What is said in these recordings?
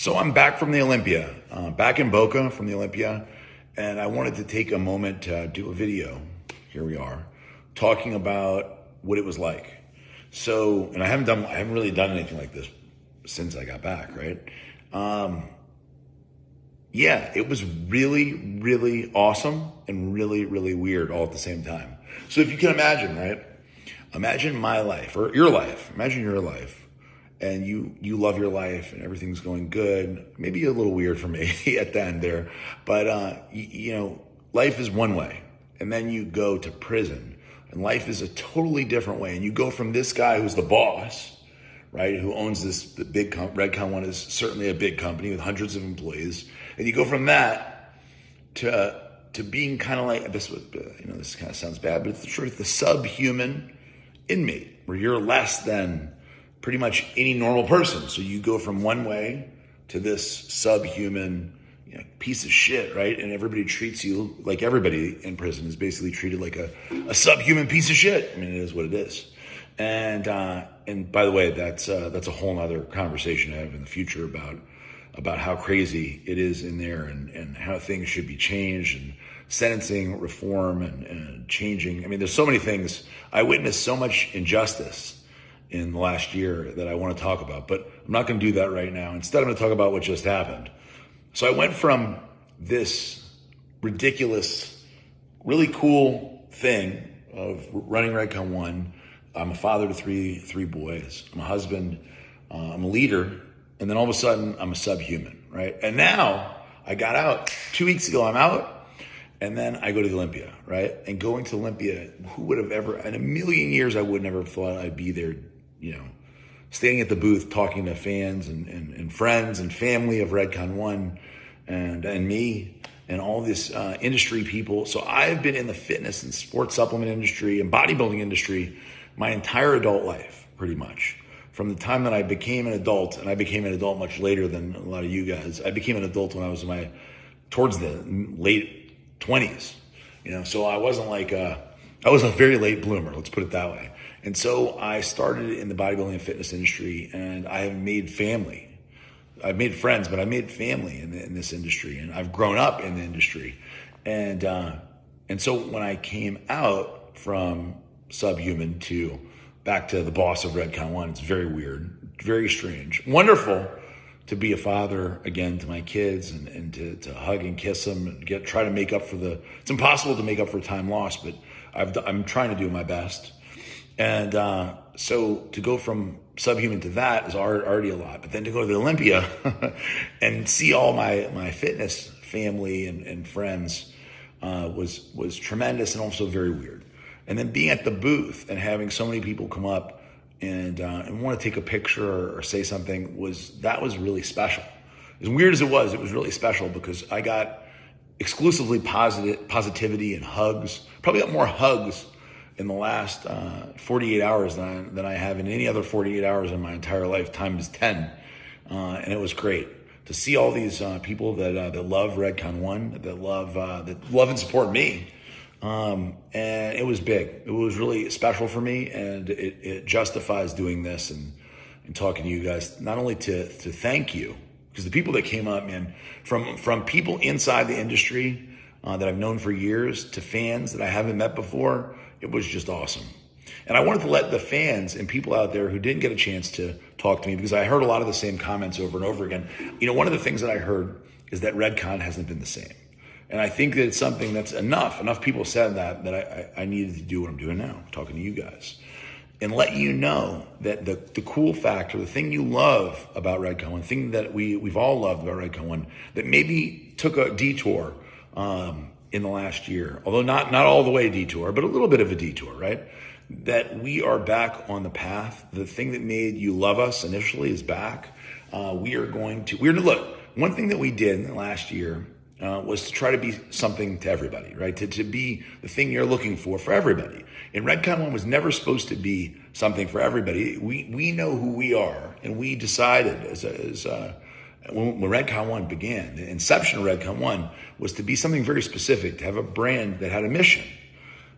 So I'm back from the Olympia, back in Boca from the Olympia, and I wanted to take a moment to do a video, here we are, talking about what it was like. So, and I haven't really done anything like this since I got back, right? Yeah, it was really, really awesome and really, really weird all at the same time. So if you can imagine, right? Imagine my life, or your life, imagine your life. And you love your life and everything's going good. Maybe a little weird for me at the end there. But, life is one way. And then you go to prison. And life is a totally different way. And you go from this guy who's the boss, right, who owns the big Redcon1 is certainly a big company with hundreds of employees. And you go from that to being kind of like, this kind of sounds bad, but it's the truth, the subhuman inmate, where you're less than pretty much any normal person. So you go from one way to this subhuman piece of shit, right? And everybody treats you like everybody in prison is basically treated like a subhuman piece of shit. I mean, it is what it is. And by the way, that's a whole other conversation I have in the future about how crazy it is in there and how things should be changed and sentencing reform and changing. I mean, there's so many things. I witnessed so much injustice in the last year that I want to talk about, but I'm not going to do that right now. Instead, I'm going to talk about what just happened. So I went from this ridiculous, really cool thing of running Redcon1. I'm a father to three boys. I'm a husband. I'm a leader. And then all of a sudden, I'm a subhuman, right? And now I got out 2 weeks ago. I'm out. And then I go to the Olympia, right? And going to Olympia, who would have ever, in a million years, I would never have thought I'd be there, standing at the booth, talking to fans and friends and family of Redcon1 and me and all this industry people. So I've been in the fitness and sports supplement industry and bodybuilding industry my entire adult life, pretty much. From the time that I became an adult, and I became an adult much later than a lot of you guys. I became an adult when I was towards the late 20s. So I wasn't I was a very late bloomer, let's put it that way. And so I started in the bodybuilding and fitness industry, and I have made family. I've made friends, but I made family in this industry, and I've grown up in the industry. And so when I came out from subhuman to back to the boss of Redcon1, it's very weird, very strange. Wonderful to be a father again to my kids and to hug and kiss them and try to make up for it's impossible to make up for time lost, but I'm trying to do my best. And so to go from subhuman to that is already a lot. But then to go to the Olympia and see all my fitness family and friends was tremendous and also very weird. And then being at the booth and having so many people come up and want to take a picture or say something was really special. As weird as it was really special because I got exclusively positivity and hugs. Probably got more hugs in the last 48 hours than I have in any other 48 hours in my entire life, times 10. And it was great to see all these people that love Redcon1, that love and support me. And it was big. It was really special for me, and it justifies doing this and talking to you guys, not only to thank you, because the people that came up, man, from people inside the industry that I've known for years to fans that I haven't met before, it was just awesome. And I wanted to let the fans and people out there who didn't get a chance to talk to me, because I heard a lot of the same comments over and over again. One of the things that I heard is that Redcon hasn't been the same. And I think that it's something that's enough people said that I needed to do what I'm doing now, talking to you guys. And let you know that the cool factor, the thing you love about Redcon1, the thing that we've all loved about Redcon1, that maybe took a detour in the last year, although not all the way a detour, but a little bit of a detour, right? That we are back on the path. The thing that made you love us initially is back. We're going to look. One thing that we did in the last year was to try to be something to everybody, right? To be the thing you're looking for everybody. And Redcon1 was never supposed to be something for everybody. We know who we are, and we decided when Redcon1 began, the inception of Redcon1 was to be something very specific, to have a brand that had a mission,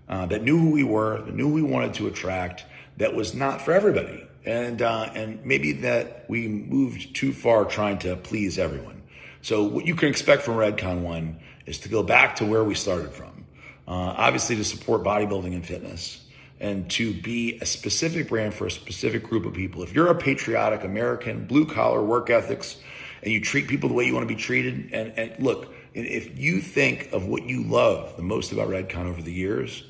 that knew who we were, that knew who we wanted to attract, that was not for everybody. and maybe that we moved too far trying to please everyone. So what you can expect from Redcon1 is to go back to where we started from. Obviously to support bodybuilding and fitness, and to be a specific brand for a specific group of people. If you're a patriotic American, blue collar work ethics, and you treat people the way you want to be treated, and look, if you think of what you love the most about Redcon over the years,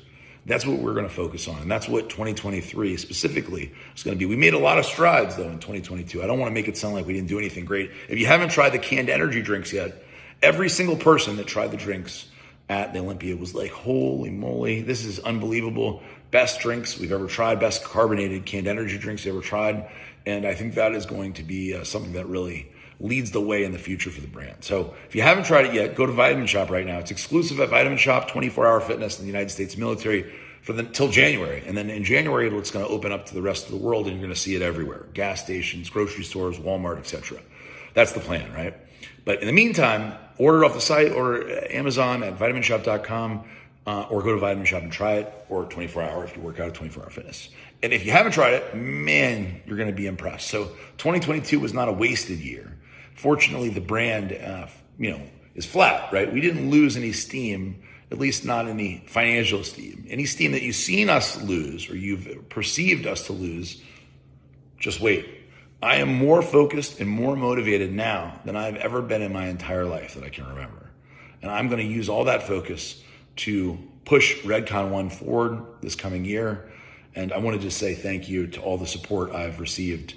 that's what we're going to focus on. And that's what 2023 specifically is going to be. We made a lot of strides though in 2022. I don't want to make it sound like we didn't do anything great. If you haven't tried the canned energy drinks yet, every single person that tried the drinks at the Olympia was like, holy moly, this is unbelievable. Best drinks we've ever tried, best carbonated canned energy drinks we've ever tried. And I think that is going to be something that really leads the way in the future for the brand. So if you haven't tried it yet, go to Vitamin Shop right now. It's exclusive at Vitamin Shop, 24-hour fitness in the United States military till January. And then in January, it's going to open up to the rest of the world, and you're going to see it everywhere. Gas stations, grocery stores, Walmart, etc. That's the plan, right? But in the meantime, order it off the site, order Amazon at vitaminshop.com, or go to Vitamin Shop and try it, or 24-hour if you work out at 24-hour fitness. And if you haven't tried it, man, you're going to be impressed. So 2022 was not a wasted year. Fortunately, the brand, is flat, right? We didn't lose any steam, at least not any financial steam. Any steam that you've seen us lose or you've perceived us to lose, just wait. I am more focused and more motivated now than I've ever been in my entire life that I can remember. And I'm going to use all that focus to push Redcon1 forward this coming year. And I want to just say thank you to all the support I've received